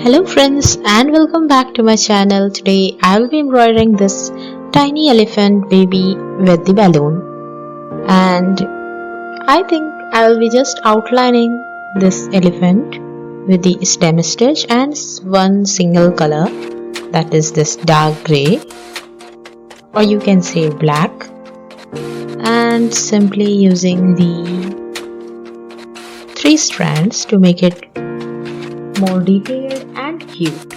Hello friends and welcome back to my channel. Today I will be embroidering this tiny elephant baby with the balloon, and I think I will be just outlining this elephant with the stem stitch and one single color, that is this dark grey, or you can say black, and simply using the 3 strands to make it more detailed and cute.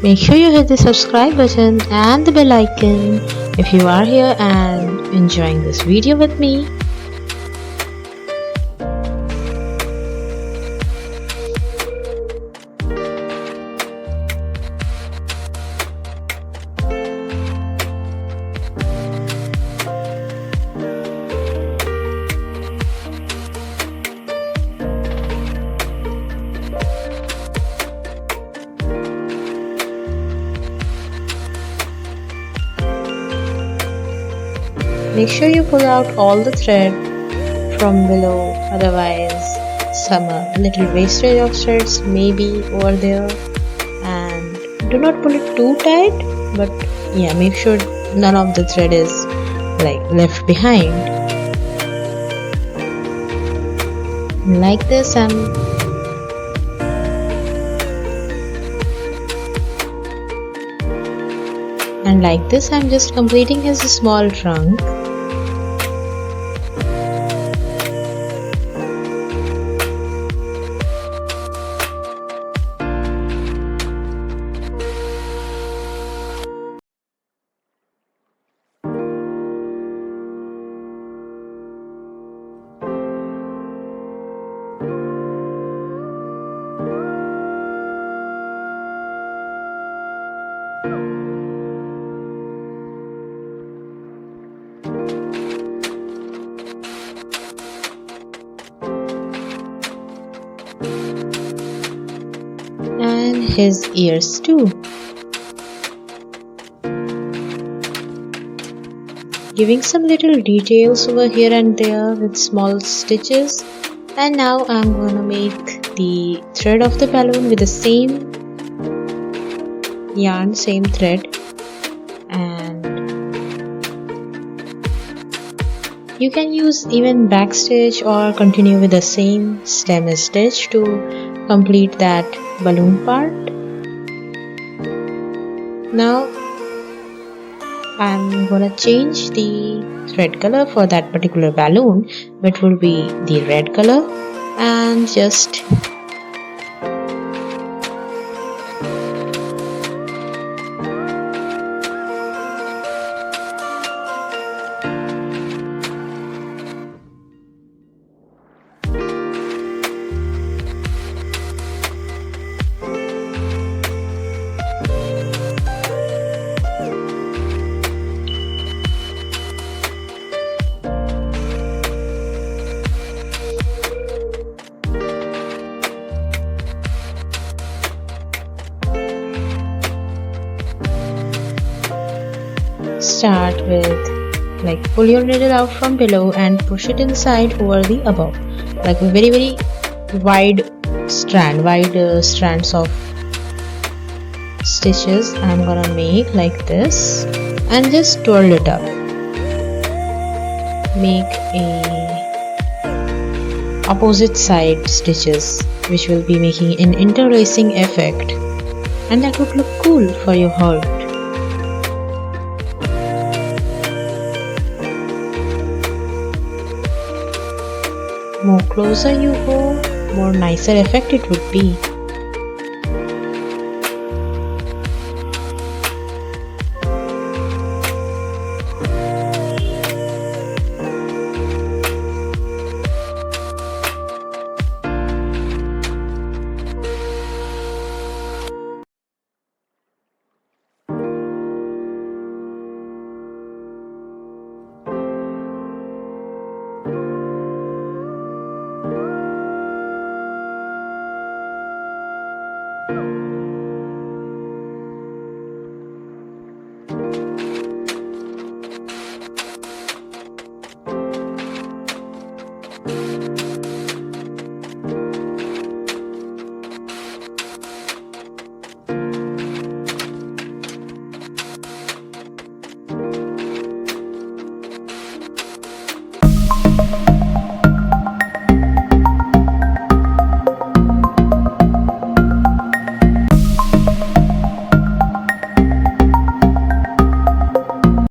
Make sure you hit the subscribe button and the bell icon if you are here and enjoying this video with me. Make sure you pull out all the thread from below, otherwise some little wastage of threads may be over there, and do not pull it too tight, but yeah, make sure none of the thread is left behind. Like this, I'm just completing his small trunk. And his ears too. Giving some little details over here and there with small stitches. And now I'm gonna make the thread of the balloon with the same yarn, same thread, and you can use even backstitch or continue with the same stem stitch to complete that balloon part. Now I'm gonna change the thread color for that particular balloon, which will be the red color, and just start with pull your needle out from below and push it inside over the above, like a very wide strands of stitches I'm gonna make like this, and just twirl it up. Make a opposite side stitches which will be making an interlacing effect, and that would look cool for your heart. more closer you go, more nicer effect it would be.